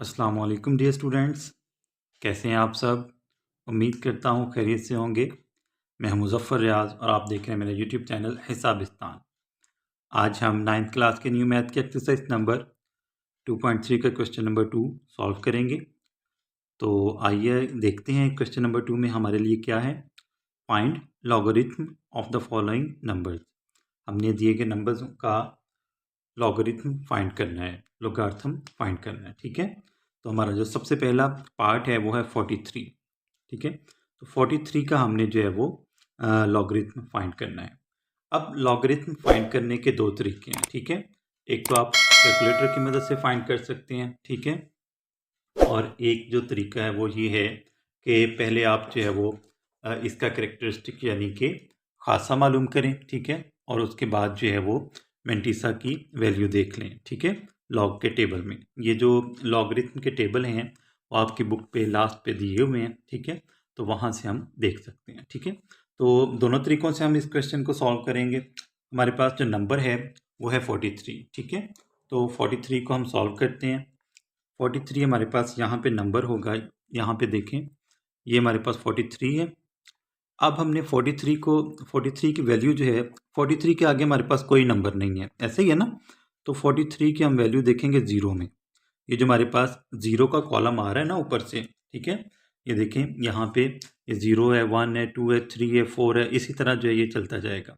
अस्सलाम वालेकुम dear students, कैसे हैं आप सब। उम्मीद करता हूँ खैरियत से होंगे। मैं हूं मुज़फ़्फ़र रियाज़ और आप देख रहे हैं मेरा यूट्यूब चैनल हिसाबिस्तान। आज हम 9th क्लास के न्यू मैथ के एक्सरसाइज नंबर 2.3 का क्वेश्चन नंबर 2 सॉल्व करेंगे। तो आइए देखते हैं क्वेश्चन नंबर 2 में हमारे लिए क्या है। Find logarithm of the following numbers. हमने दिए गए नंबर्स का लॉगरिथम फाइंड करना है, लोगार्थम फाइंड करना है। ठीक है, तो हमारा जो सबसे पहला पार्ट है वो है 43। ठीक है, तो 43 का हमने जो है वो लॉगरिथम फाइंड करना है। अब लॉगरिथम फाइंड करने के दो तरीके हैं। ठीक है, एक तो आप कैलकुलेटर की मदद से फाइंड कर सकते हैं। ठीक है, और एक जो तरीका है वो ये है कि पहले आप जो है वो इसका करेक्टरिस्टिक यानी कि खासा मालूम करें। ठीक है, और उसके बाद जो है वो मेंटिसा की वैल्यू देख लें। ठीक है, लॉग के टेबल में ये जो लॉगरिथम के टेबल हैं वो आपकी बुक पे लास्ट पे दिए हुए हैं। ठीक है, तो वहाँ से हम देख सकते हैं। ठीक है, तो दोनों तरीक़ों से हम इस क्वेश्चन को सॉल्व करेंगे। हमारे पास जो नंबर है वो है 43। ठीक है, तो 43 को हम सॉल्व करते हैं। 43 हमारे पास यहाँ पे नंबर होगा, यहाँ पे देखें ये हमारे पास 43 है। अब हमने 43 की वैल्यू जो है, 43 के आगे हमारे पास कोई नंबर नहीं है, ऐसे ही है ना। तो 43 की हम वैल्यू देखेंगे ज़ीरो में। ये जो हमारे पास ज़ीरो का कॉलम आ रहा है ना ऊपर से, ठीक है, ये देखें यहाँ पे ये ज़ीरो है, 1 है, 2 है, 3 है, 4 है, इसी तरह जो है ये चलता जाएगा।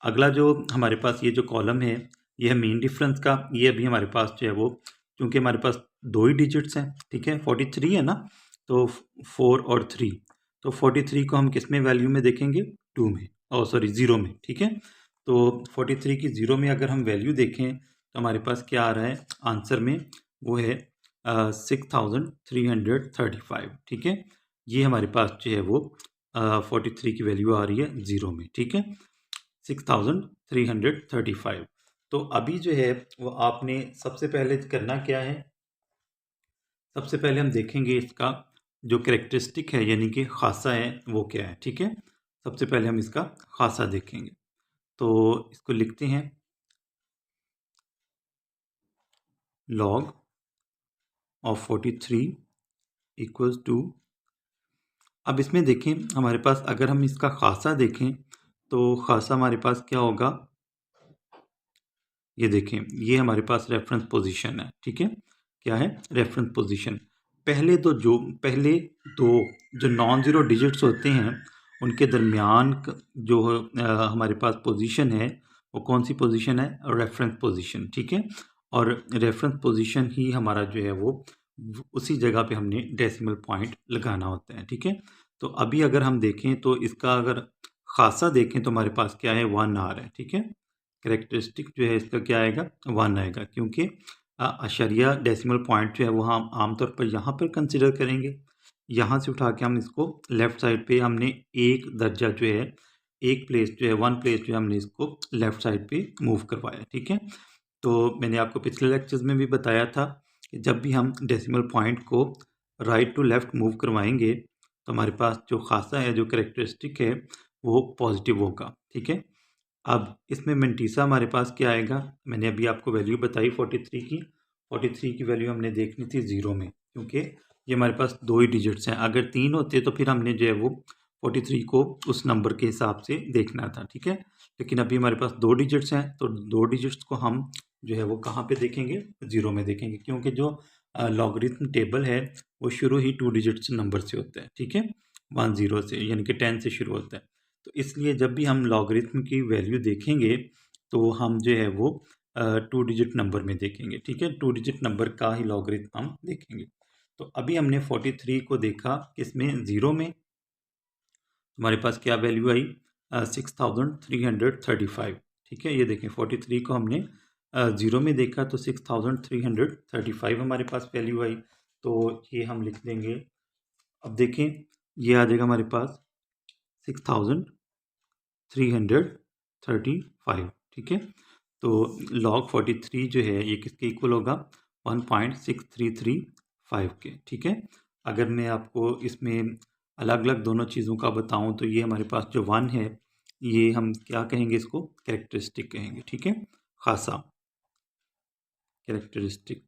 अगला जो हमारे पास ये जो कॉलम है ये है मीन डिफरेंस का। ये अभी हमारे पास जो है वो, क्योंकि हमारे पास दो ही डिजिट्स हैं, ठीक है, 43 है ना, तो 4 और 3, तो 43 को हम किस में वैल्यू में देखेंगे, 2 में, सॉरी 0 में। ठीक है, तो 43 की 0 में अगर हम वैल्यू देखें तो हमारे पास क्या आ रहा है आंसर में, वो है 6335। ठीक है, ये हमारे पास जो है वो 43 की वैल्यू आ रही है 0 में। ठीक है, 6335। तो अभी जो है वो आपने सबसे पहले करना क्या है, सबसे पहले हम देखेंगे इसका जो करेक्टरिस्टिक है यानी कि खासा है वो क्या है। ठीक है, सबसे पहले हम इसका खासा देखेंगे, तो इसको लिखते हैं log ऑफ 43 इक्वल्स टू। अब इसमें देखें हमारे पास अगर हम इसका खासा देखें तो खासा हमारे पास क्या होगा, ये देखें ये हमारे पास रेफरेंस पोजीशन है। ठीक है, क्या है, रेफरेंस पोजीशन। पहले दो जो नॉन ज़ीरो डिजिट्स होते हैं उनके दरमियान जो हमारे पास पोजीशन है वो कौन सी पोजीशन है, रेफरेंस पोजीशन। ठीक है, और रेफरेंस पोजीशन ही हमारा जो है वो उसी जगह पे हमने डेसिमल पॉइंट लगाना होता है। ठीक है, तो अभी अगर हम देखें तो इसका अगर खासा देखें तो हमारे पास क्या है, 1 आ रहा है। ठीक है, करेक्टरिस्टिक जो है इसका क्या आएगा, 1 आएगा, क्योंकि अशरिया डेसिमल पॉइंट जो है वो हम आमतौर पर यहाँ पर कंसिडर करेंगे। यहाँ से उठा के हम इसको लेफ़्ट साइड पे हमने एक दर्जा जो है, एक प्लेस जो है, 1 प्लेस जो है हमने इसको लेफ़्ट साइड पे मूव करवाया। ठीक है, तो मैंने आपको पिछले लेक्चर्स में भी बताया था कि जब भी हम डेसिमल पॉइंट को राइट टू लेफ़्ट मूव करवाएंगे तो हमारे पास जो खासा है, जो करेक्टरिस्टिक है, वो पॉजिटिव होगा। ठीक है, अब इसमें मेंटिसा हमारे पास क्या आएगा, मैंने अभी आपको वैल्यू बताई 43 की। 43 की वैल्यू हमने देखनी थी 0 में, क्योंकि ये हमारे पास दो ही डिजिट्स हैं। अगर 3 होते तो फिर हमने जो है वो 43 को उस नंबर के हिसाब से देखना था। ठीक है, लेकिन अभी हमारे पास दो डिजिट्स हैं, तो दो डिजिट्स को हम जो है वो कहाँ पे देखेंगे, 0 में देखेंगे, क्योंकि जो लॉगरिथम टेबल है वो शुरू ही 2 डिजिट्स नंबर से होता है। ठीक है, 1 0 से, यानी कि 10 से शुरू होता है। तो इसलिए जब भी हम लॉगरिथम की वैल्यू देखेंगे तो हम जो है वो 2 डिजिट नंबर में देखेंगे। ठीक है, 2 डिजिट नंबर का ही लॉगरिथम हम देखेंगे। तो अभी हमने 43 को देखा किसमें, 0 में, हमारे पास क्या वैल्यू आई, 6335। ठीक है, ये देखें 43 को हमने 0 में देखा तो 6335 हमारे पास वैल्यू आई, तो ये हम लिख देंगे। अब देखें ये आ जाएगा हमारे पास 6335। ठीक है, तो log 43 जो है ये किसके इक्वल होगा, 1.6335 के। ठीक है, अगर मैं आपको इसमें अलग अलग दोनों चीज़ों का बताऊं तो ये हमारे पास जो 1 है ये हम क्या कहेंगे, इसको कैरेक्टरिस्टिक कहेंगे। ठीक है, खासा कैरेक्टरिस्टिक।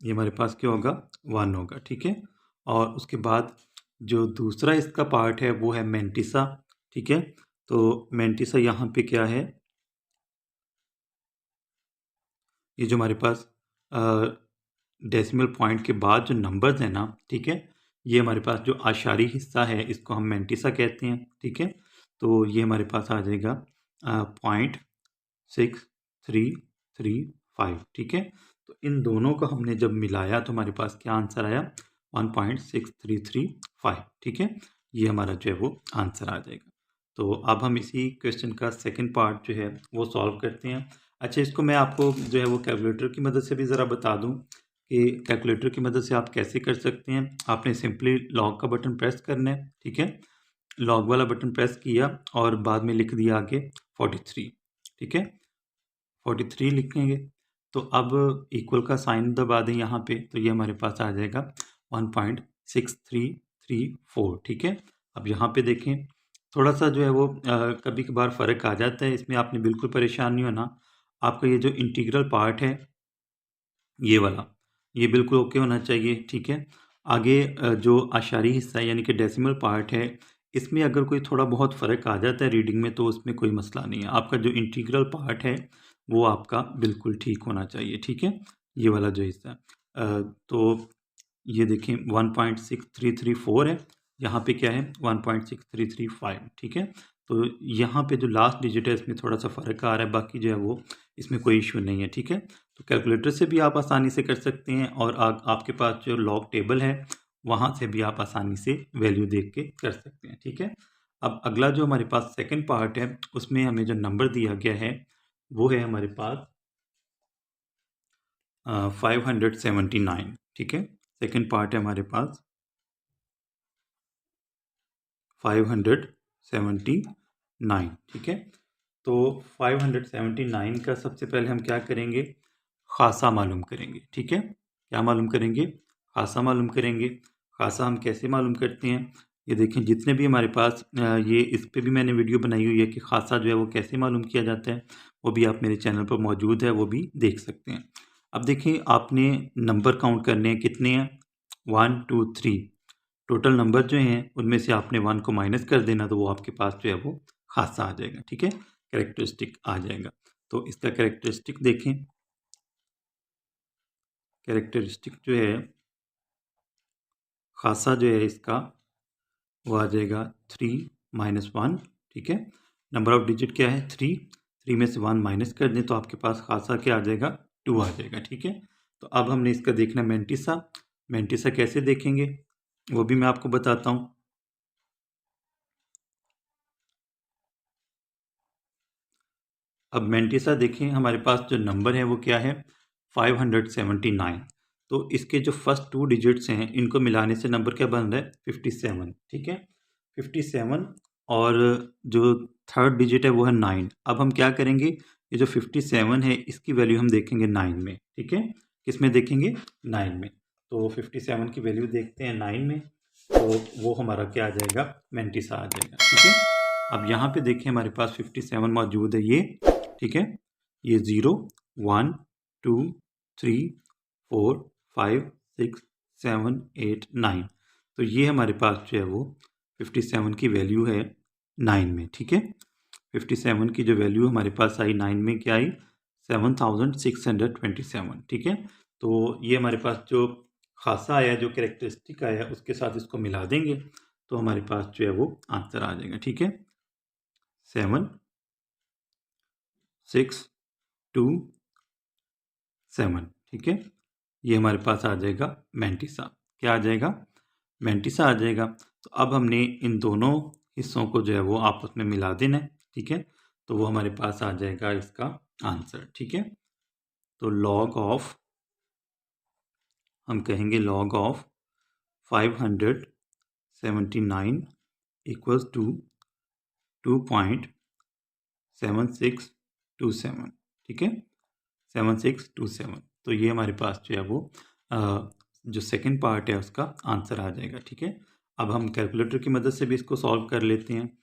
ये हमारे पास क्या होगा 1 होगा, ठीक है। और उसके बाद जो दूसरा इसका पार्ट है वो है मैंटिसा, ठीक है। तो मैंटिसा यहाँ पे क्या है, ये जो हमारे पास डेसिमल पॉइंट के बाद जो नंबर्स हैं ना, ठीक है, ये हमारे पास जो आशारी हिस्सा है इसको हम मैंटिसा कहते हैं, ठीक है। तो ये हमारे पास आ जाएगा 0.6335, ठीक है। तो इन दोनों को हमने जब मिलाया तो हमारे पास क्या आंसर आया 1.6335, ठीक है। ये हमारा जो है वो आंसर आ जाएगा। तो अब हम इसी क्वेश्चन का सेकंड पार्ट जो है वो सॉल्व करते हैं। अच्छा, इसको मैं आपको जो है वो कैलकुलेटर की मदद से भी ज़रा बता दूं कि कैलकुलेटर की मदद से आप कैसे कर सकते हैं। आपने सिंपली लॉग का बटन प्रेस करना है, ठीक है। लॉग वाला बटन प्रेस किया और बाद में लिख दिया आगे 43, ठीक है। 43 लिखेंगे तो अब इक्वल का साइन दबा दें यहाँ पे, तो ये हमारे पास आ जाएगा 1.6334, ठीक है। अब यहाँ पे देखें, थोड़ा सा जो है वो कभी कभार फ़र्क आ जाता है, इसमें आपने बिल्कुल परेशान नहीं होना। आपका ये जो इंटीग्रल पार्ट है ये वाला, ये बिल्कुल ओके होना चाहिए, ठीक है। आगे जो आशारी हिस्सा है यानी कि डेसिमल पार्ट है, इसमें अगर कोई थोड़ा बहुत फ़र्क आ जाता है रीडिंग में तो उसमें कोई मसला नहीं है। आपका जो इंटीग्रल पार्ट है वो आपका बिल्कुल ठीक होना चाहिए, ठीक है। ये वाला जो हिस्सा है तो ये देखें 1.6334 है, यहाँ पे क्या है 1.6335, ठीक है। तो यहाँ पे जो लास्ट डिजिट है इसमें थोड़ा सा फ़र्क आ रहा है, बाकी जो है वो इसमें कोई इशू नहीं है, ठीक है। तो कैलकुलेटर से भी आप आसानी से कर सकते हैं और आपके पास जो लॉग टेबल है वहाँ से भी आप आसानी से वैल्यू देख के कर सकते हैं, ठीक है। अब अगला जो हमारे पास सेकंड पार्ट है उसमें हमें जो नंबर दिया गया है वो है हमारे पास 579, ठीक है। सेकंड पार्ट है हमारे पास 579, ठीक है। तो 579 का सबसे पहले हम क्या करेंगे, खासा मालूम करेंगे, ठीक है। क्या मालूम करेंगे, खासा मालूम करेंगे। खासा हम कैसे मालूम करते हैं, ये देखें जितने भी हमारे पास ये इस पे भी मैंने वीडियो बनाई हुई है कि खासा जो है वो कैसे मालूम किया जाता है, वो भी आप मेरे चैनल पर मौजूद है, वो भी देख सकते हैं। अब देखिए आपने नंबर काउंट करने हैं, कितने हैं 1 2 3, टोटल नंबर जो हैं उनमें से आपने 1 को माइनस कर देना तो वो आपके पास जो है वो खासा आ जाएगा, ठीक है, कैरेक्टरिस्टिक आ जाएगा। तो इसका कैरेक्टरिस्टिक देखें, कैरेक्टरिस्टिक जो है खासा जो है इसका वो आ जाएगा 3 - 1, ठीक है। नंबर ऑफ डिजिट क्या है 3 में से 1 माइनस कर दें तो आपके पास खासा क्या आ जाएगा 2 आ जाएगा, ठीक है। तो अब हमने इसका देखना मैंटिसा। मैंटिसा कैसे देखेंगे वो भी मैं आपको बताता हूँ। अब मैंटिसा देखें, हमारे पास जो नंबर है वो क्या है 579। तो इसके जो फर्स्ट 2 डिजिट्स हैं इनको मिलाने से नंबर क्या बन रहा है 57, ठीक है 57। और जो थर्ड डिजिट है वो है 9। अब हम क्या करेंगे, ये जो 57 है इसकी वैल्यू हम देखेंगे 9 में, ठीक है। किस में देखेंगे 9 में। तो 57 की वैल्यू देखते हैं 9 में, तो वो हमारा क्या आ जाएगा मैंटिसा आ जाएगा, ठीक है। अब यहाँ पे देखें हमारे पास 57 मौजूद है, ये ठीक है। ये 0 1 2 3 4 5 6 7 8 9, तो ये हमारे पास जो है वो 57 की वैल्यू है 9 में, ठीक है। 57 की जो वैल्यू हमारे पास आई 9 में क्या आई 7627, ठीक है। तो ये हमारे पास जो खासा आया, जो कैरेक्टरिस्टिक आया उसके साथ इसको मिला देंगे तो हमारे पास जो है वो आंसर आ जाएगा, ठीक है 7 6 2 7, ठीक है। ये हमारे पास आ जाएगा मैंटिसा। क्या आ जाएगा मैंटिसा आ जाएगा। तो अब हमने इन दोनों हिस्सों को जो है वो आपस में मिला देना है, ठीक है। तो वो हमारे पास आ जाएगा इसका आंसर, ठीक है। तो लॉग ऑफ, हम कहेंगे लॉग ऑफ 579 इक्वल्स टू 2.7627, ठीक है 7627। तो ये हमारे पास जो है वो जो सेकंड पार्ट है उसका आंसर आ जाएगा, ठीक है। अब हम कैलकुलेटर की मदद से भी इसको सॉल्व कर लेते हैं।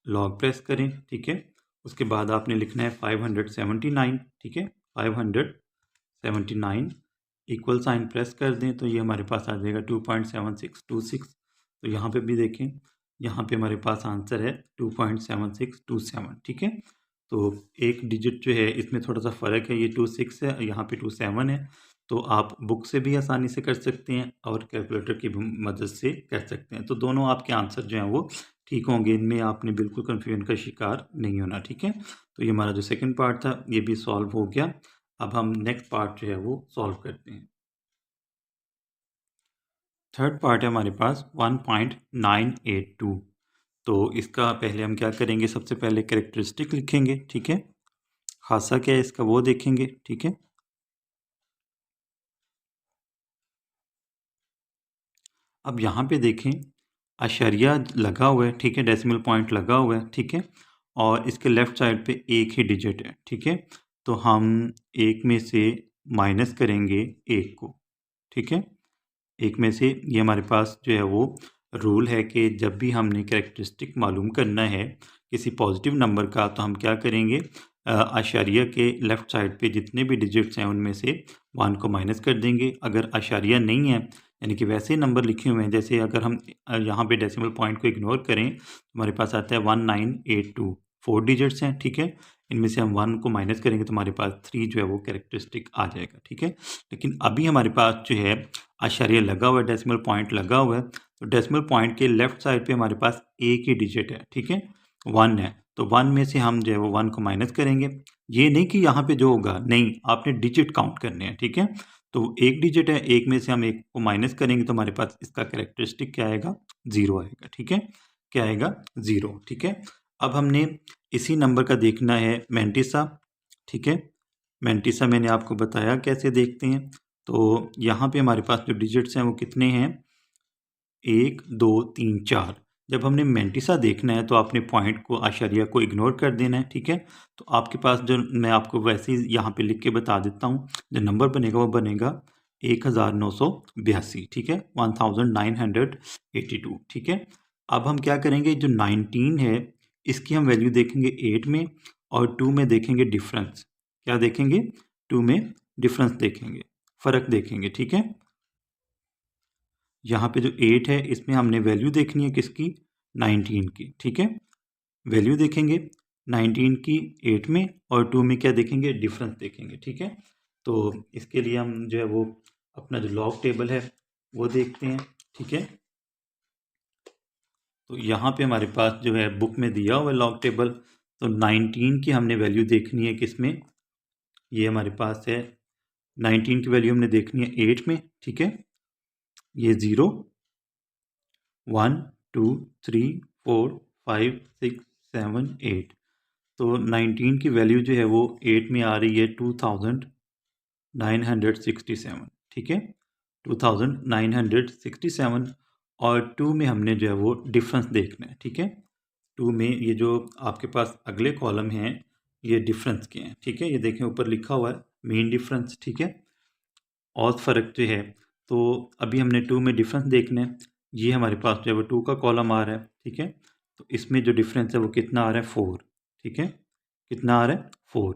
लॉग प्रेस करें, ठीक है। उसके बाद आपने लिखना है 579, ठीक है 579 इक्वल साइन प्रेस कर दें तो ये हमारे पास आ जाएगा 2.7626। तो यहाँ पे भी देखें, यहाँ पे हमारे पास आंसर है 2.7627। ठीक है, तो एक डिजिट जो है इसमें थोड़ा सा फ़र्क है, ये 26 है, यहाँ पे 27 है। तो आप बुक से भी आसानी से कर सकते हैं और कैलकुलेटर की भी मदद से कर सकते हैं। तो दोनों आपके आंसर जो हैं वो ठीक होंगे, इनमें आपने बिल्कुल कन्फ्यूजन का शिकार नहीं होना। ठीक है, तो ये हमारा जो सेकंड पार्ट था ये भी सॉल्व हो गया। अब हम नेक्स्ट पार्ट जो है वो सॉल्व करते हैं। थर्ड पार्ट है हमारे पास 1.982। तो इसका पहले हम क्या करेंगे, सबसे पहले कैरेक्टरिस्टिक लिखेंगे। ठीक है, खासा क्या है इसका वो देखेंगे। ठीक है, अब यहाँ पे देखें अशरिया लगा हुआ है। ठीक है, डेसिमल पॉइंट लगा हुआ है। ठीक है, और इसके लेफ्ट साइड पे एक ही डिजिट है। ठीक है, तो हम एक में से माइनस करेंगे एक को। ठीक है, एक में से, ये हमारे पास जो है वो रूल है कि जब भी हमने कैरेक्टरिस्टिक मालूम करना है किसी पॉजिटिव नंबर का, तो हम क्या करेंगे, आशारिया के लेफ़्ट साइड पे जितने भी डिजिट्स हैं उनमें से 1 को माइनस कर देंगे। अगर आशारिया नहीं है, यानी कि वैसे नंबर लिखे हुए हैं, जैसे अगर हम यहाँ पे डेसिमल पॉइंट को इग्नोर करें तो हमारे पास आता है 1982, 4 डिजिट्स हैं। ठीक है, इनमें से हम 1 को माइनस करेंगे तो हमारे पास 3 जो है वो कैरेक्टरिस्टिक आ जाएगा। ठीक है, लेकिन अभी हमारे पास जो है आशार्य लगा हुआ है, डेसिमल पॉइंट लगा हुआ है, तो डेसिमल पॉइंट के लेफ्ट साइड पे हमारे पास एक ही डिजिट है। ठीक है, 1 है, तो 1 में से हम जो है वो 1 को माइनस करेंगे। ये नहीं कि यहाँ पे जो होगा, नहीं, आपने डिजिट काउंट करने हैं। ठीक है, तो एक डिजिट है, एक में से हम एक को माइनस करेंगे तो हमारे पास इसका कैरेक्टरिस्टिक क्या आएगा, 0 आएगा। ठीक है, क्या आएगा, 0। ठीक है, अब हमने इसी नंबर का देखना है मैंटिसा। ठीक है, मैंटिसा मैंने आपको बताया कैसे देखते हैं। तो यहाँ पे हमारे पास जो डिजिट्स हैं वो कितने हैं, 1 2 3 4। जब हमने मैंटिसा देखना है तो आपने पॉइंट को, आशारिया को इग्नोर कर देना है। ठीक है, तो आपके पास जो, मैं आपको वैसे ही यहाँ पे लिख के बता देता हूँ, जो नंबर बनेगा वो बनेगा 1982। ठीक है, 1982। ठीक है, अब हम क्या करेंगे, जो 19 है इसकी हम वैल्यू देखेंगे 8 में, और 2 में देखेंगे डिफरेंस। क्या देखेंगे, 2 में डिफरेंस देखेंगे, फ़र्क देखेंगे। ठीक है, यहाँ पे जो 8 है इसमें हमने वैल्यू देखनी है किसकी, 19 की। ठीक है, वैल्यू देखेंगे 19 की 8 में, और 2 में क्या देखेंगे, डिफरेंस देखेंगे। ठीक है, तो इसके लिए हम जो है वो अपना जो लॉग टेबल है वो देखते हैं। ठीक है, तो यहाँ पे हमारे पास जो है बुक में दिया हुआ है लॉग टेबल। तो 19 की हमने वैल्यू देखनी है किसमें, ये हमारे पास है 19 की वैल्यू हमने देखनी है 8 में। ठीक है, ये 0 1 2 3 4 5 6 7 8। तो 19 की वैल्यू जो है वो 8 में आ रही है 2967। ठीक है, 2967, और 2 में हमने जो है वो डिफरेंस देखना है। ठीक है, 2 में ये जो आपके पास अगले कॉलम हैं ये डिफरेंस के हैं। ठीक है, ये देखें ऊपर लिखा हुआ है मेन डिफरेंस। ठीक है, और फ़र्क जो है, तो अभी हमने 2 में डिफरेंस देखना है। ये हमारे पास जो है वो 2 का कॉलम आ रहा है। ठीक है, तो इसमें जो डिफरेंस है वो कितना आ रहा है, 4। ठीक है, कितना आ रहा है, 4।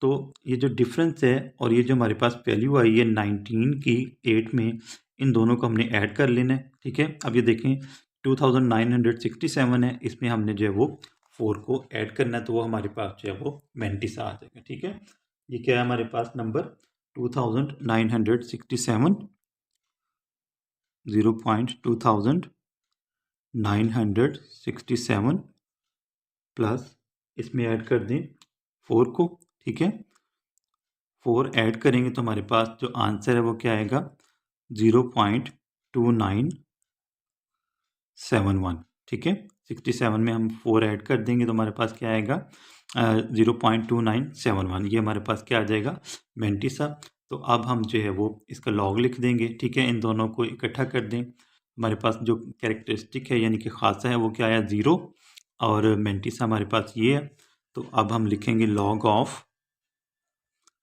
तो ये जो डिफरेंस है और ये जो हमारे पास वैल्यू आई है 19 की 8 में, इन दोनों को हमने ऐड कर लेना है। ठीक है, अब ये देखें 2967 है, इसमें हमने जो है वो 4 को ऐड करना है, तो वो हमारे पास जो है वो मैंटिसा आ जाएगा। ठीक है, ये क्या है हमारे पास नंबर 2967, 0.2967 प्लस इसमें ऐड कर दें 4 को। ठीक है, 4 ऐड करेंगे तो हमारे पास जो आंसर है वो क्या आएगा, 0.2971। ठीक है, 67 में हम 4 ऐड कर देंगे तो हमारे पास क्या आएगा, 0.2971। ये हमारे पास क्या आ जाएगा, मैंटिसा। तो अब हम जो है वो इसका लॉग लिख देंगे। ठीक है, इन दोनों को इकट्ठा कर दें, हमारे पास जो कैरेक्टरिस्टिक है यानी कि खासा है वो क्या आया, 0, और मैंटिसा हमारे पास ये है। तो अब हम लिखेंगे log of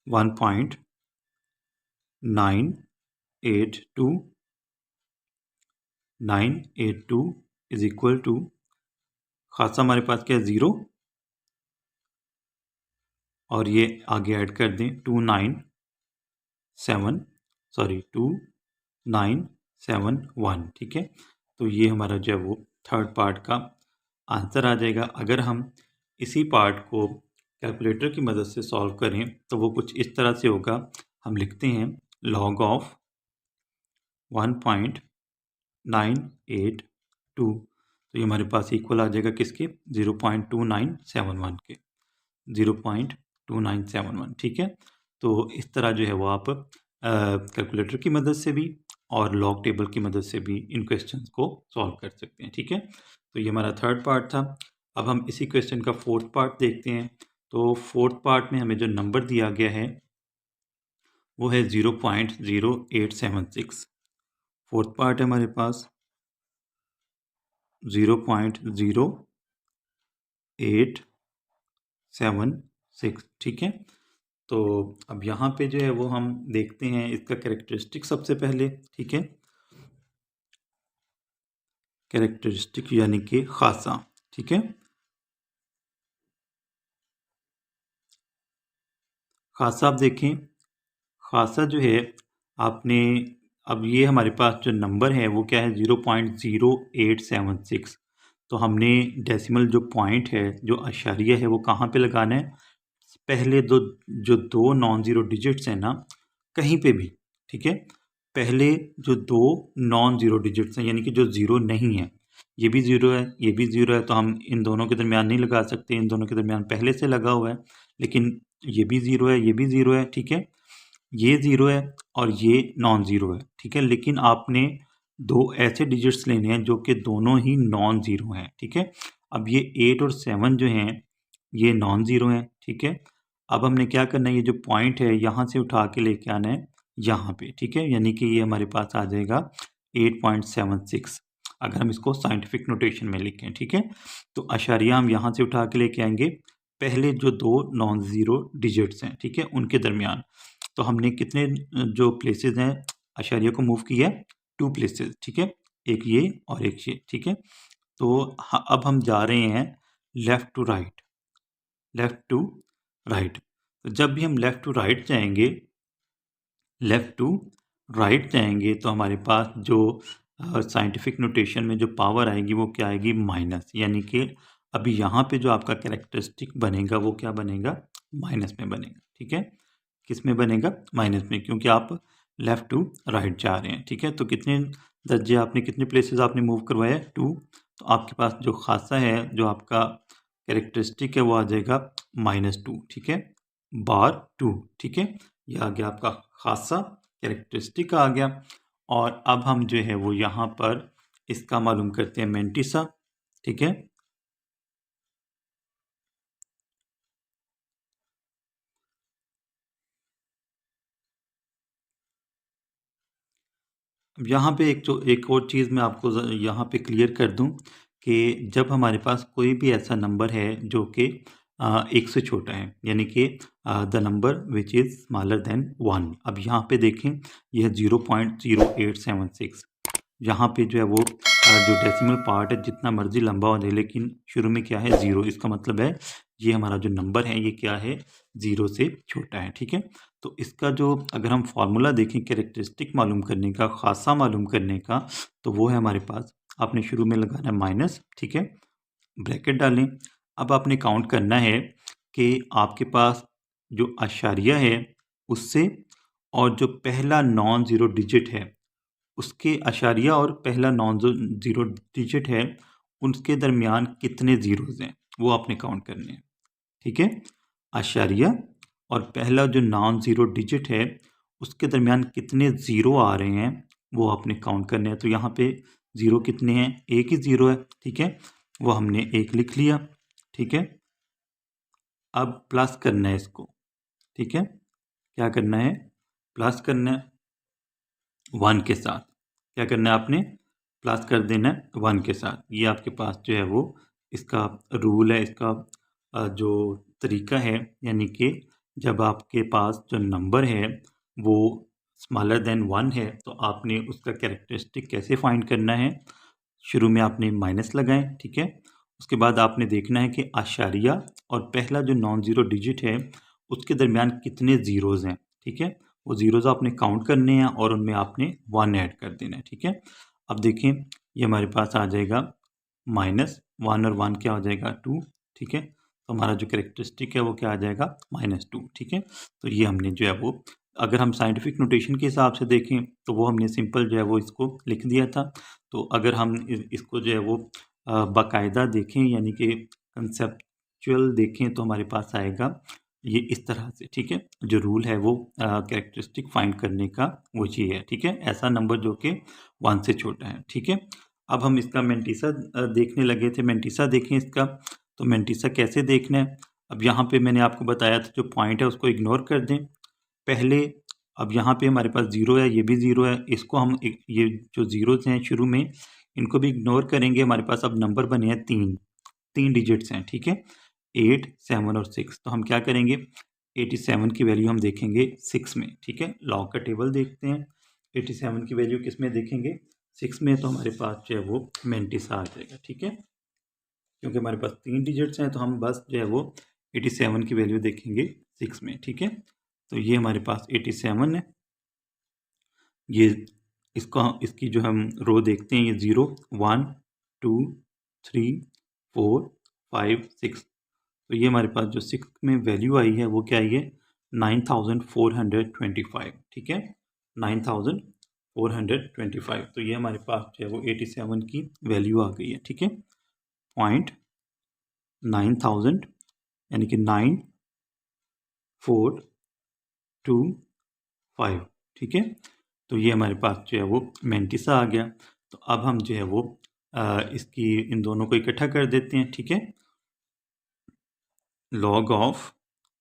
1.982 is equal to, खासा हमारे पास क्या है, 0, और ये आगे ऐड कर दें 297, 2971, ठीक है। तो ये हमारा जो है वो थर्ड पार्ट का आंसर आ जाएगा। अगर हम इसी पार्ट को कैलकुलेटर की मदद से सॉल्व करें तो वो कुछ इस तरह से होगा। हम लिखते हैं log ऑफ 1.982, तो ये हमारे पास इक्वल आ जाएगा किसके, 0.2971 के, 0.2971, ठीक है। तो इस तरह जो है वो आप कैलकुलेटर की मदद से भी और लॉग टेबल की मदद से भी इन क्वेश्चंस को सॉल्व कर सकते हैं, ठीक है। तो ये हमारा थर्ड पार्ट था। अब हम इसी क्वेश्चन का फोर्थ पार्ट देखते हैं। तो फोर्थ पार्ट में हमें जो नंबर दिया गया है वो है 0.0876। फोर्थ पार्ट है हमारे पास 0.0876, ठीक है। तो अब यहाँ पे जो है वो हम देखते हैं इसका कैरेक्टरिस्टिक सबसे पहले, ठीक है। कैरेक्टरिस्टिक यानी कि खासा, ठीक है। खासा आप देखें, खासा जो है आपने, अब ये हमारे पास जो नंबर है वो क्या है, 0.0876। तो हमने डेसिमल जो पॉइंट है, जो अशारिया है, वो कहाँ पे लगाना है, पहले दो नॉन ज़ीरो डिजिट्स हैं ना, कहीं पे भी, ठीक है। पहले जो दो नॉन ज़ीरो डिजिट्स हैं यानी कि जो ज़ीरो नहीं है, ये भी ज़ीरो है, ये भी ज़ीरो है, तो हम इन दोनों के दरमियान नहीं लगा सकते, इन दोनों के दरमियान पहले से लगा हुआ है। लेकिन ये भी ज़ीरो है, ये भी ज़ीरो है, ठीक है। ये ज़ीरो है और ये नॉन ज़ीरो है, ठीक है। लेकिन आपने दो ऐसे डिजिट्स लेने हैं जो कि दोनों ही नॉन ज़ीरो हैं, ठीक है। अब ये 8 और 7 जो हैं ये नॉन ज़ीरो हैं, ठीक है। अब हमने क्या करना है, ये जो पॉइंट है यहाँ से उठा के लेके आना है यहाँ पे, ठीक है। यानी कि ये हमारे पास आ जाएगा 8.76, अगर हम इसको साइंटिफिक नोटेशन में लिखें, ठीक है। तो अशारिया हम यहाँ से उठा के लेके आएंगे पहले जो दो नॉन ज़ीरो डिजिट्स हैं, ठीक है, उनके दरमियान। तो हमने कितने जो प्लेसेस हैं अशारिया को मूव किया है, 2 प्लेसेस, ठीक है, एक ये और एक ये, ठीक है। तो अब हम जा रहे हैं left to right, left to right. तो जब भी हम लेफ़्ट टू राइट जाएंगे, लेफ़्ट टू राइट जाएंगे तो हमारे पास जो साइंटिफिक नोटेशन में जो पावर आएगी वो क्या आएगी, माइनस। यानी कि अभी यहाँ पे जो आपका कैरेक्टरिस्टिक बनेगा वो क्या बनेगा, माइनस में बनेगा, ठीक है। किस में बनेगा, माइनस में, क्योंकि आप लेफ़्ट टू राइट जा रहे हैं, ठीक है। तो कितने दर्जे आपने, कितने प्लेसेस आपने मूव करवाया, 2। तो आपके पास जो खासा है, जो आपका कैरेक्टरिस्टिक है, वो आ जाएगा -2, ठीक है, /2, ठीक है। ये आ गया आपका खासा कैरेक्टरिस्टिक आ गया। और अब हम जो है वो यहाँ पर इसका मालूम करते हैं मेंटिसा, ठीक है। अब यहाँ पे एक और चीज़ मैं आपको यहाँ पे क्लियर कर दूँ कि जब हमारे पास कोई भी ऐसा नंबर है जो कि 1 से छोटा है, यानी कि the number which is smaller than 1। अब यहाँ पे देखें, यह 0.0876, यहाँ पे जो है वो जो डेसिमल पार्ट है जितना मर्जी लंबा हो जाए, लेकिन शुरू में क्या है, 0। इसका मतलब है ये हमारा जो नंबर है ये क्या है, 0 से छोटा है, ठीक है। तो इसका जो अगर हम फार्मूला देखें कैरेक्टरिस्टिक मालूम करने का, खासा मालूम करने का, तो वो है हमारे पास, आपने शुरू में लगाना है माइनस, ठीक है, ब्रैकेट डालें। अब आपने काउंट करना है कि आपके पास जो आशारिया है उससे और जो पहला नॉन ज़ीरो डिजिट है उसके अशारिया और पहला नॉन ज़ीरो डिजिट है उसके दरमियान कितने ज़ीरोज़ हैं वो आपने काउंट करने हैं, ठीक है। आशारिया और पहला जो नॉन ज़ीरो डिजिट है उसके दरमियान कितने ज़ीरो आ रहे हैं वो आपने काउंट करने हैं। तो यहाँ पे ज़ीरो कितने हैं, एक ही ज़ीरो है, ठीक है, वो हमने एक लिख लिया, ठीक है। अब प्लस करना है इसको, ठीक है, क्या करना है, प्लस करना है 1 के साथ। क्या करना है आपने, प्लस कर देना है 1 के साथ। ये आपके पास जो है वो इसका रूल है, इसका जो तरीका है, यानी कि जब आपके पास जो नंबर है वो स्मॉलर देन 1 है तो आपने उसका कैरेक्टरिस्टिक कैसे फाइंड करना है, शुरू में आपने माइनस लगाएं, ठीक है। उसके बाद आपने देखना है कि आशारिया और पहला जो नॉन ज़ीरो डिजिट है उसके दरमियान कितने ज़ीरोज़ हैं, ठीक है, वो ज़ीरोज़ आपने काउंट करने हैं और उनमें आपने 1 ऐड कर देना है, ठीक है। अब देखें ये हमारे पास आ जाएगा -1 और 1 क्या हो जाएगा 2, ठीक है। तो हमारा जो कैरेक्टरिस्टिक है वो क्या आ जाएगा -2, ठीक है। तो ये हमने जो है वो, अगर हम साइंटिफिक नोटेशन के हिसाब से देखें तो वो हमने सिंपल जो है वो इसको लिख दिया था। तो अगर हम इसको जो है वो बाकायदा देखें यानी कि कंसेप्चुअल देखें तो हमारे पास आएगा ये इस तरह से, ठीक है। जो रूल है वो कैरेक्टरिस्टिक फाइंड करने का वो ये है, ठीक है। ऐसा नंबर जो कि 1 से छोटा है, ठीक है। अब हम इसका मेंटिसा देखने लगे थे। मेंटिसा देखें इसका, तो मेंटिसा कैसे देखना है। अब यहाँ पे मैंने आपको बताया था जो पॉइंट है उसको इग्नोर कर दें पहले। अब यहाँ पे हमारे पास 0 है, ये भी 0 है, इसको हम ये जो ज़ीरोज़ हैं शुरू में इनको भी इग्नोर करेंगे। हमारे पास अब नंबर बने हैं 3 डिजिट्स हैं, ठीक है, 8, 7 और 6। तो हम क्या करेंगे 87 की वैल्यू हम देखेंगे 6 में, ठीक है। लॉग का टेबल देखते हैं, 87 की वैल्यू किस में देखेंगे 6 में। तो हमारे पास जो है वो मेंटिसा आ जाएगा, ठीक है। क्योंकि हमारे पास 3 डिजिट्स हैं तो हम बस जो है वो 87 की वैल्यू देखेंगे 6 में, ठीक है। तो ये हमारे पास 87 है। ये इसकी जो हम रो देखते हैं, ये 0, 1, 2, 3, 4, 5, 6। तो ये हमारे पास जो 6 में वैल्यू आई है वो क्या आई है 9425, ठीक है, 9425। तो ये हमारे पास जो है वो 87 की वैल्यू आ गई है, ठीक है। 0.9000 यानी कि 9425, ठीक है। तो ये हमारे पास जो है वो मेंटिसा आ गया। तो अब हम जो है वो इसकी इन दोनों को इकट्ठा कर देते हैं, ठीक है। लॉग ऑफ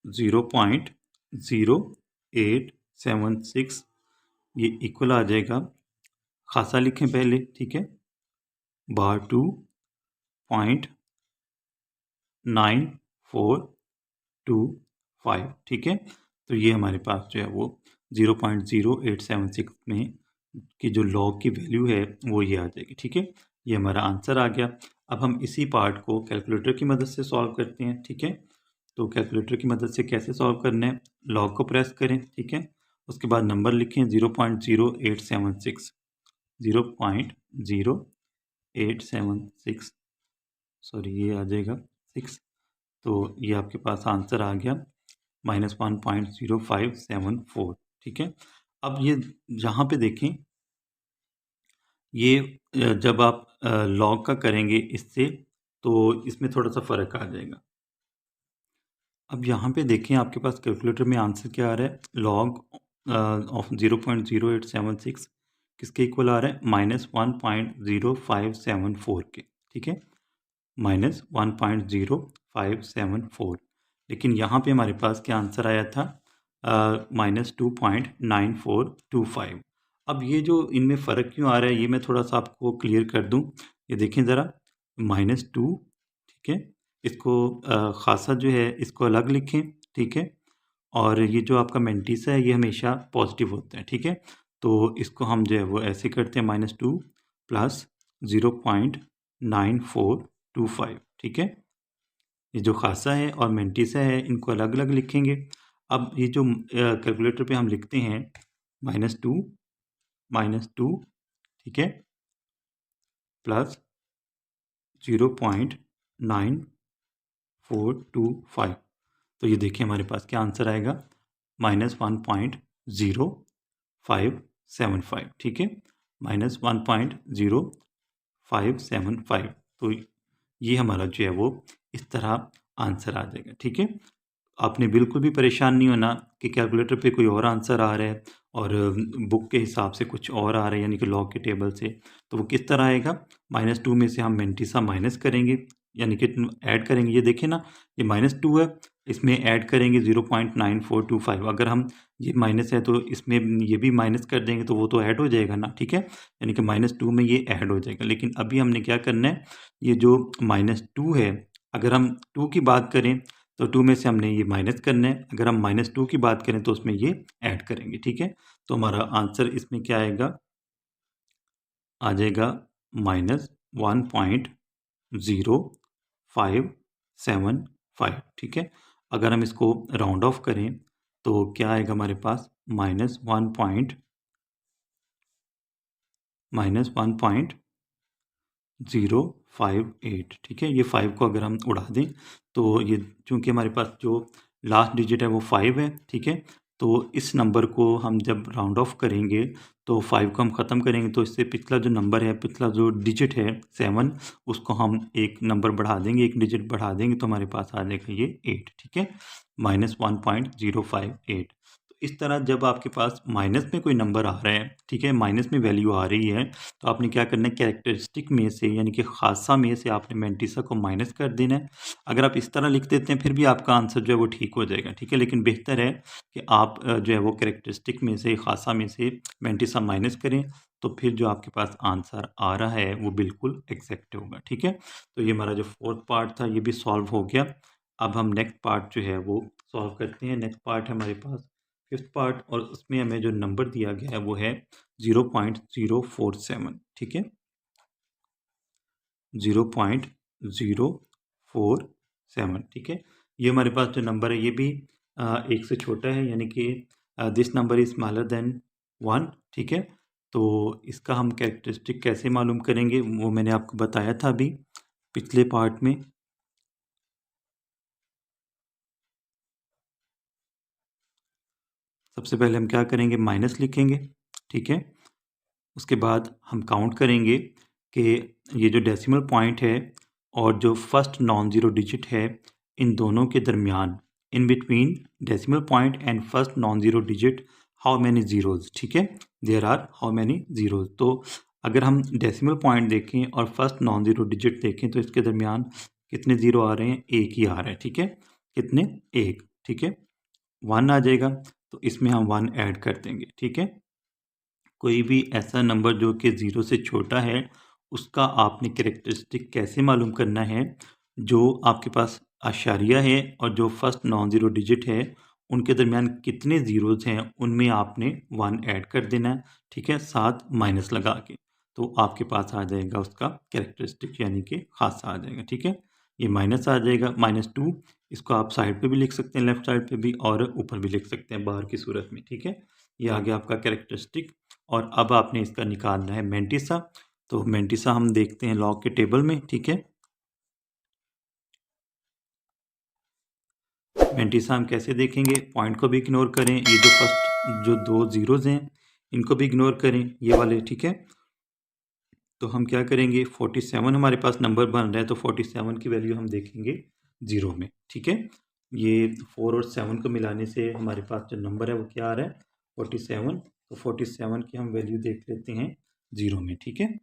0.0876 ये इक्वल आ जाएगा, खासा लिखें पहले, ठीक है, बार 2.9425, ठीक है। तो ये हमारे पास जो है वो 0.0876 में की जो लॉग की वैल्यू है वो ये आ जाएगी, ठीक है। ये हमारा आंसर आ गया। अब हम इसी पार्ट को कैलकुलेटर की मदद से सॉल्व करते हैं, ठीक है। तो कैलकुलेटर की मदद से कैसे सॉल्व करना है, लॉग को प्रेस करें, ठीक है, उसके बाद नंबर लिखें 0.0876, 0.0876, सॉरी ये आ जाएगा 6। तो ये आपके पास आंसर आ गया -1.0574, ठीक है। अब ये यहाँ पे देखें, ये जब आप लॉग का करेंगे इससे तो इसमें थोड़ा सा फ़र्क आ जाएगा। अब यहाँ पे देखें आपके पास कैलकुलेटर में आंसर क्या आ रहा है, लॉग ऑफ 0.0876 किसके इक्वल आ रहा है -1.0574 के, ठीक है, -1.0574। लेकिन यहाँ पे हमारे पास क्या आंसर आया था -2.9425। अब ये जो इनमें फ़र्क क्यों आ रहा है ये मैं थोड़ा सा आपको क्लियर कर दूँ। ये देखें ज़रा -2, ठीक है, इसको खासा जो है इसको अलग लिखें, ठीक है। और ये जो आपका मेंटिसा है ये हमेशा पॉजिटिव होता है, ठीक है। तो इसको हम जो है वो ऐसे करते हैं -2 प्लस 0.9425, ठीक है। ये जो खासा है और मेंटिसा है इनको अलग अलग लिखेंगे। अब ये जो कैलकुलेटर पे हम लिखते हैं -2, ठीक है, प्लस 0.9425। तो ये देखिए हमारे पास क्या आंसर आएगा -1.0575, ठीक है, -1.0575। तो ये हमारा जो है वो इस तरह आंसर आ जाएगा, ठीक है। आपने बिल्कुल भी परेशान नहीं होना कि कैलकुलेटर पे कोई और आंसर आ रहा है और बुक के हिसाब से कुछ और आ रहा है यानी कि लॉग के टेबल से। तो वो किस तरह आएगा, -2 में से हम मेंटिसा माइनस करेंगे यानी कि ऐड करेंगे। ये देखें ना ये -2 है, इसमें ऐड करेंगे 0.9425। अगर हम ये माइनस है तो इसमें ये भी माइनस कर देंगे तो वो तो ऐड हो जाएगा ना, ठीक है। यानी कि -2 में ये ऐड हो जाएगा। लेकिन अभी हमने क्या करना है, ये जो -2 है अगर हम 2 की बात करें तो 2 में से हमने ये माइनस करना है, अगर हम -2 की बात करें तो उसमें ये ऐड करेंगे, ठीक है। तो हमारा आंसर इसमें क्या आएगा, आ जाएगा -1.0575, ठीक है। अगर हम इसको राउंड ऑफ करें तो क्या आएगा हमारे पास -1.058, ठीक है। ये 5 को अगर हम उड़ा दें तो ये, चूँकि हमारे पास जो लास्ट डिजिट है वो 5 है, ठीक है। तो इस नंबर को हम जब राउंड ऑफ करेंगे तो 5 को हम ख़त्म करेंगे तो इससे पिछला जो नंबर है, पिछला जो डिजिट है 7, उसको हम एक नंबर बढ़ा देंगे, एक डिजिट बढ़ा देंगे तो हमारे पास आ जाएगा ये 8, ठीक है। -1.058। तो इस तरह जब आपके पास माइनस में कोई नंबर आ रहा है, ठीक है, माइनस में वैल्यू आ रही है, तो आपने क्या करना है, कैरेक्टरिस्टिक में से यानी कि खासा में से आपने मैंटिसा को माइनस कर देना है। अगर आप इस तरह लिख देते हैं फिर भी आपका आंसर जो है वो ठीक हो जाएगा, ठीक है। लेकिन बेहतर है कि आप जो है वो कैरेक्टरिस्टिक में से, खासा में से मैंटिसा माइनस करें, तो फिर जो आपके पास आंसर आ रहा है वो बिल्कुल एग्जैक्ट होगा, ठीक है। तो ये हमारा जो फोर्थ पार्ट था ये भी सॉल्व हो गया। अब हम नेक्स्ट पार्ट जो है वो सॉल्व करते हैं। नेक्स्ट पार्ट है हमारे पास फिफ्थ पार्ट, और उसमें हमें जो नंबर दिया गया है वो है 0.047, ठीक है, 0.047, ठीक है। ये हमारे पास जो नंबर है ये भी 1 से छोटा है, यानी कि this number is smaller than 1, ठीक है। तो इसका हम कैरेक्टरिस्टिक कैसे मालूम करेंगे वो मैंने आपको बताया था अभी पिछले पार्ट में। सबसे पहले हम क्या करेंगे, माइनस लिखेंगे, ठीक है। उसके बाद हम काउंट करेंगे कि ये जो डेसिमल पॉइंट है और जो फर्स्ट नॉन ज़ीरो डिजिट है, इन दोनों के दरमियान, in between decimal point and first non zero digit, how many zeros, ठीक है, there are how many zeros. तो अगर हम डेसिमल पॉइंट देखें और फर्स्ट नॉन ज़ीरो डिजिट देखें तो इसके दरमियान कितने ज़ीरो आ रहे हैं, एक ही आ रहा है, ठीक है। कितने, एक, ठीक है। 1 आ जाएगा तो इसमें हम 1 ऐड कर देंगे, ठीक है। कोई भी ऐसा नंबर जो कि 0 से छोटा है उसका आपने कैरेक्टरिस्टिक कैसे मालूम करना है, जो आपके पास आशारिया है और जो फर्स्ट नॉन ज़ीरो डिजिट है उनके दरमियान कितने ज़ीरोज़ हैं उनमें आपने 1 ऐड कर देना है, ठीक है, साथ माइनस लगा के। तो आपके पास आ जाएगा उसका कैरेक्टरिस्टिक, यानी कि खासा आ जाएगा, ठीक है। ये माइनस आ जाएगा, -2। इसको आप साइड पे भी लिख सकते हैं, लेफ्ट साइड पे भी, और ऊपर भी लिख सकते हैं बाहर की सूरत में, ठीक है। ये आ गया आपका कैरेक्टरिस्टिक। और अब आपने इसका निकालना है मैंटिसा। तो मैंटिसा हम देखते हैं लॉग के टेबल में, ठीक है। मैंटिसा हम कैसे देखेंगे, पॉइंट को भी इग्नोर करें, ये जो फर्स्ट जो 2 ज़ीरोज़ हैं इनको भी इग्नोर करें, ये वाले, ठीक है। तो हम क्या करेंगे, 47 हमारे पास नंबर बन रहा है तो 47 की वैल्यू हम देखेंगे 0 में, ठीक है। ये 4 और 7 को मिलाने से हमारे पास जो नंबर है वो क्या आ रहा है, 47। तो 47 की हम वैल्यू देख लेते हैं 0 में, ठीक है।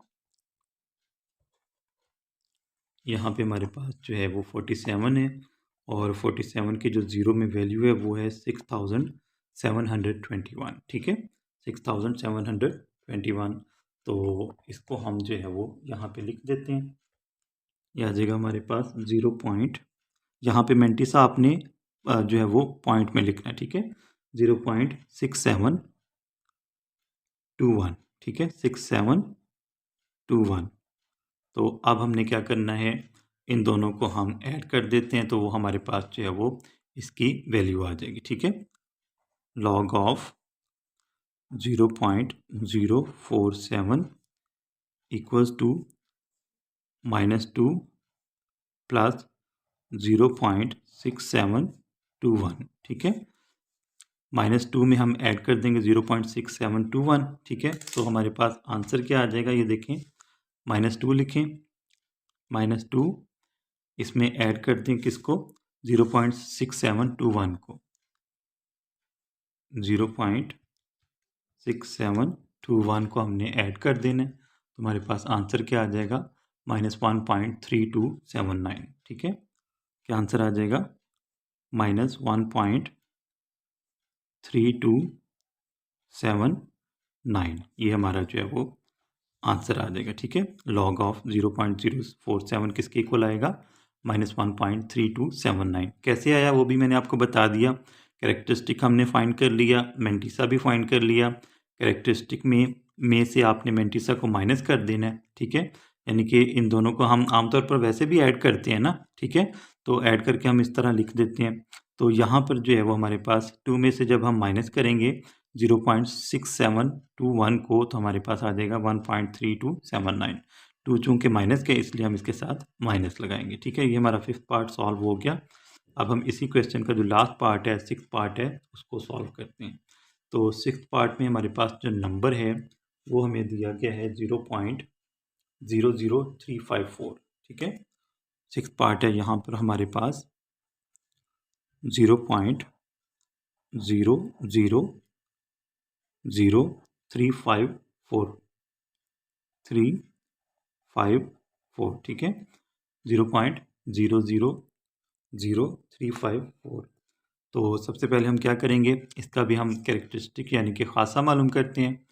यहाँ पे हमारे पास जो है वो 47 है, और 47 की जो 0 में वैल्यू है वो है 6721, ठीक है, 6721। तो इसको हम जो है वो यहाँ पे लिख देते हैं। यह आ जाएगा हमारे पास 0 पॉइंट, यहाँ पे मैंटिसा आपने जो है वो पॉइंट में लिखना है, ठीक है, 0.6721, ठीक है, 6721। तो अब हमने क्या करना है, इन दोनों को हम ऐड कर देते हैं तो वो हमारे पास जो है वो इसकी वैल्यू आ जाएगी, ठीक है। Log of 0.047 equals to -2 plus 0.6721, ठीक है। -2 में हम ऐड कर देंगे 0.6721, ठीक है। तो हमारे पास आंसर क्या आ जाएगा, ये देखें, -2 लिखें, -2 इसमें ऐड कर दें किसको, 0.6721 को, 0.6721 को हमने ऐड कर देना है तो हमारे पास आंसर क्या आ जाएगा, -1.3279, ठीक है। क्या आंसर आ जाएगा, -1.3279। ये हमारा जो है वो आंसर आ जाएगा, ठीक है। लॉग ऑफ 0.047 किसके इक्वल आएगा, -1.3279। कैसे आया वो भी मैंने आपको बता दिया। कैरेक्टरिस्टिक हमने फाइंड कर लिया, मैंटिसा भी फाइंड कर लिया। कैरेक्टरिस्टिक में से आपने मैंटिसा को माइनस कर देना है, ठीक है। यानी कि इन दोनों को हम आमतौर पर वैसे भी ऐड करते हैं ना, ठीक है। तो ऐड करके हम इस तरह लिख देते हैं। तो यहाँ पर जो है वो हमारे पास 2 में से जब हम माइनस करेंगे 0.6721 को तो हमारे पास आ जाएगा 1.3279। 2 चूँकि माइनस के इसलिए हम इसके साथ माइनस लगाएंगे। ठीक है, ये हमारा 5th पार्ट सॉल्व हो गया। अब हम इसी क्वेश्चन का जो लास्ट पार्ट है 6th पार्ट है उसको सॉल्व करते हैं। तो 6th पार्ट में हमारे पास जो नंबर है वो हमें दिया गया है 0.00354। ठीक है, 6th पार्ट है, यहाँ पर हमारे पास 0.00354। ठीक है, 0.00354। तो सबसे पहले हम क्या करेंगे, इसका भी हम कैरेक्टरिस्टिक यानी कि खासा मालूम करते हैं।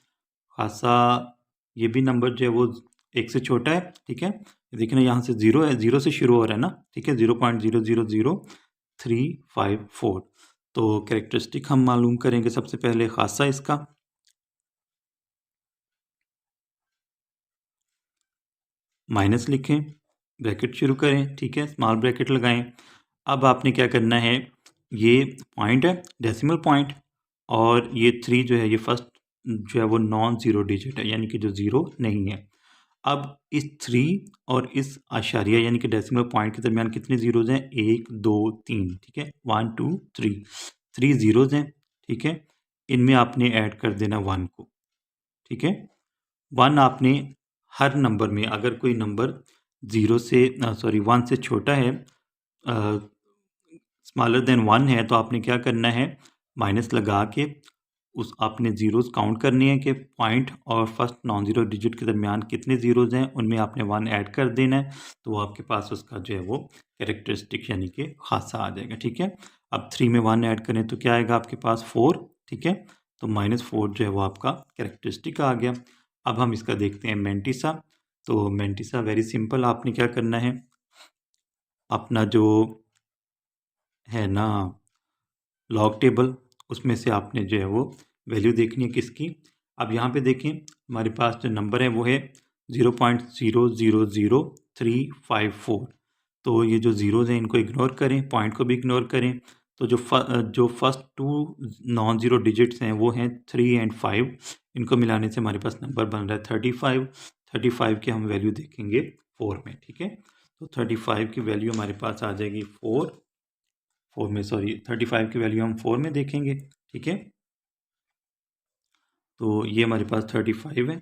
खासा ये भी नंबर जो है वो 1 से छोटा है। ठीक है, देखना यहाँ से 0 है, 0 से शुरू हो रहा है ना। ठीक है, 0.000354। तो कैरेक्टरिस्टिक हम मालूम करेंगे सबसे पहले खासा इसका। माइनस लिखें, ब्रैकेट शुरू करें। ठीक है, स्मॉल ब्रैकेट लगाएं। अब आपने क्या करना है, ये पॉइंट है डेसिमल पॉइंट, और ये 3 जो है ये फर्स्ट जो है वो नॉन ज़ीरो डिजिट है, यानी कि जो ज़ीरो नहीं है। अब इस 3 और इस आशारिया यानी कि डेसिमल पॉइंट के दरमियान कितने ज़ीरोज़ हैं, 1 2 3। ठीक है, 1 2 3 ज़ीरोज़ हैं। ठीक है, इनमें आपने ऐड कर देना 1 को। ठीक है, 1 आपने हर नंबर में, अगर कोई नंबर 1 से छोटा है, स्मॉलर देन 1 है, तो आपने क्या करना है, माइनस लगा के उस आपने ज़ीरोज़ काउंट करनी है कि पॉइंट और फर्स्ट नॉन ज़ीरो डिजिट के दरमियान कितने ज़ीरोज़ हैं, उनमें आपने 1 ऐड कर देना है। तो आपके पास उसका जो है वो कैरेक्टरिस्टिक यानी कि खासा आ जाएगा। ठीक है, अब 3 में 1 ऐड करें तो क्या आएगा आपके पास 4। ठीक है, तो -4 जो है वो आपका कैरेक्टरिस्टिक आ गया। अब हम इसका देखते हैं मेंटिसा। तो मेंटिसा वेरी सिंपल, आपने क्या करना है, अपना जो है ना लॉग टेबल, उसमें से आपने जो है वो वैल्यू देखनी है किसकी। अब यहाँ पे देखें, हमारे पास जो नंबर है वो है 0.000354। तो ये जो ज़ीरोज़ हैं इनको इग्नोर करें, पॉइंट को भी इग्नोर करें। तो जो फर्स्ट 2 नॉन ज़ीरो डिजिट्स हैं वो हैं 3 और 5। इनको मिलाने से हमारे पास नंबर बन रहा है 35। 35 की हम वैल्यू देखेंगे 4 में। ठीक है, तो 35 की वैल्यू हमारे पास आ जाएगी 35 की वैल्यू हम 4 में देखेंगे। ठीक है, तो ये हमारे पास 35 है।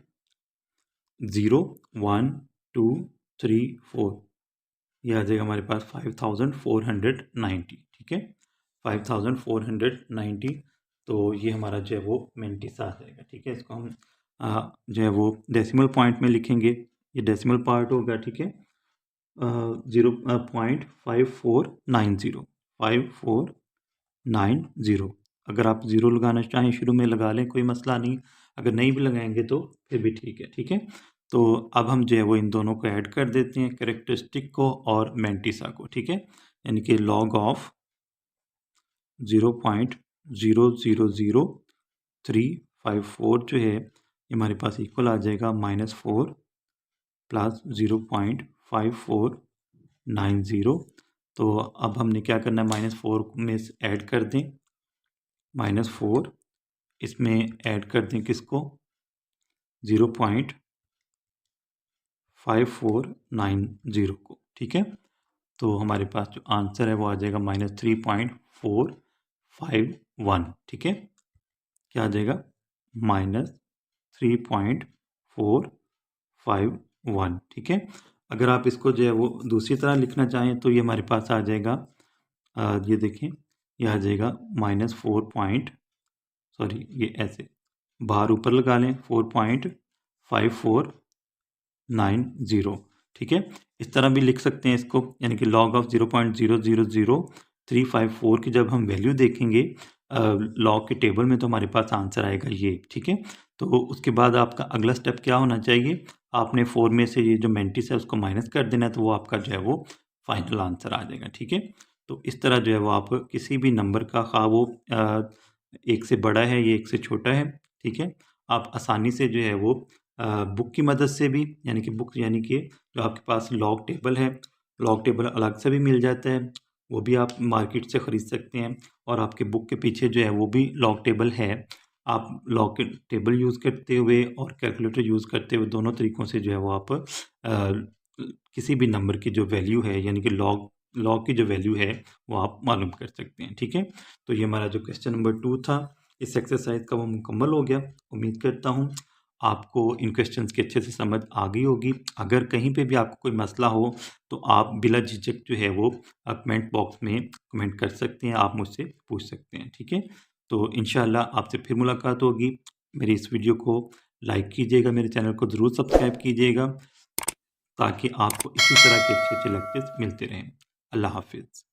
0 1 2 3 4, ये आ जाएगा हमारे पास 5490। ठीक है, 5490। तो ये हमारा जो है वो मेंटिसा आ जाएगा। ठीक है, इसको हम जो है वो डेसिमल पॉइंट में लिखेंगे, ये डेसिमल पार्ट होगा। ठीक है, 0.5490। अगर आप ज़ीरो लगाना चाहें शुरू में लगा लें, कोई मसला नहीं। अगर नहीं भी लगाएंगे तो फिर भी ठीक है। ठीक है, तो अब हम जो है वो इन दोनों को ऐड कर देते हैं, कैरेक्टरिस्टिक को और मेंटिसा को। ठीक है, यानी कि लॉग ऑफ 0.000354 जो है ये हमारे पास इक्वल आ जाएगा -4 प्लस 0.5490। तो अब हमने क्या करना है, -4 में ऐड कर दें, -4 इसमें ऐड कर दें किसको, 0.5490 को। ठीक है, तो हमारे पास जो आंसर है वो आ जाएगा -3.451। ठीक है, क्या आ जाएगा, -3.451। ठीक है, अगर आप इसको जो है वो दूसरी तरह लिखना चाहें तो ये हमारे पास आ जाएगा, ये देखें, ये आ जाएगा ये ऐसे बाहर ऊपर लगा लें 4.5490। ठीक है, इस तरह भी लिख सकते हैं इसको, यानी कि लॉग ऑफ 0.000354 की जब हम वैल्यू देखेंगे लॉग के टेबल में तो हमारे पास आंसर आएगा ये। ठीक है, तो उसके बाद आपका अगला स्टेप क्या होना चाहिए, आपने 4 में से ये जो मेंटिस है उसको माइनस कर देना है, तो वो आपका जो है वो फाइनल आंसर आ जाएगा। ठीक है, तो इस तरह जो है वो आप किसी भी नंबर का, खा वो 1 से बड़ा है ये 1 से छोटा है, ठीक है, आप आसानी से जो है वो बुक की मदद से भी, यानी कि बुक यानी कि जो आपके पास लॉग टेबल है, लॉग टेबल अलग से भी मिल जाता है, वो भी आप मार्केट से ख़रीद सकते हैं। और आपके बुक के पीछे जो है वो भी लॉग टेबल है, आप लॉग के टेबल यूज़ करते हुए और कैलकुलेटर यूज़ करते हुए दोनों तरीक़ों से जो है वो आप किसी भी नंबर की जो वैल्यू है यानी कि लॉग की जो वैल्यू है वो आप मालूम कर सकते हैं। ठीक है, तो ये हमारा जो क्वेश्चन नंबर 2 था इस एक्सरसाइज का वो मुकम्मल हो गया। उम्मीद करता हूँ आपको इन क्वेश्चंस की अच्छे से समझ आ गई होगी। अगर कहीं पे भी आपको कोई मसला हो तो आप बिला झिझक जो है वो कमेंट बॉक्स में कमेंट कर सकते हैं, आप मुझसे पूछ सकते हैं। ठीक है, तो इंशाल्लाह आपसे फिर मुलाकात होगी। मेरी इस वीडियो को लाइक कीजिएगा, मेरे चैनल को ज़रूर सब्सक्राइब कीजिएगा ताकि आपको इसी तरह के अच्छे-अच्छे लेक्चर्स मिलते रहें। अल्लाह हाफ़िज़।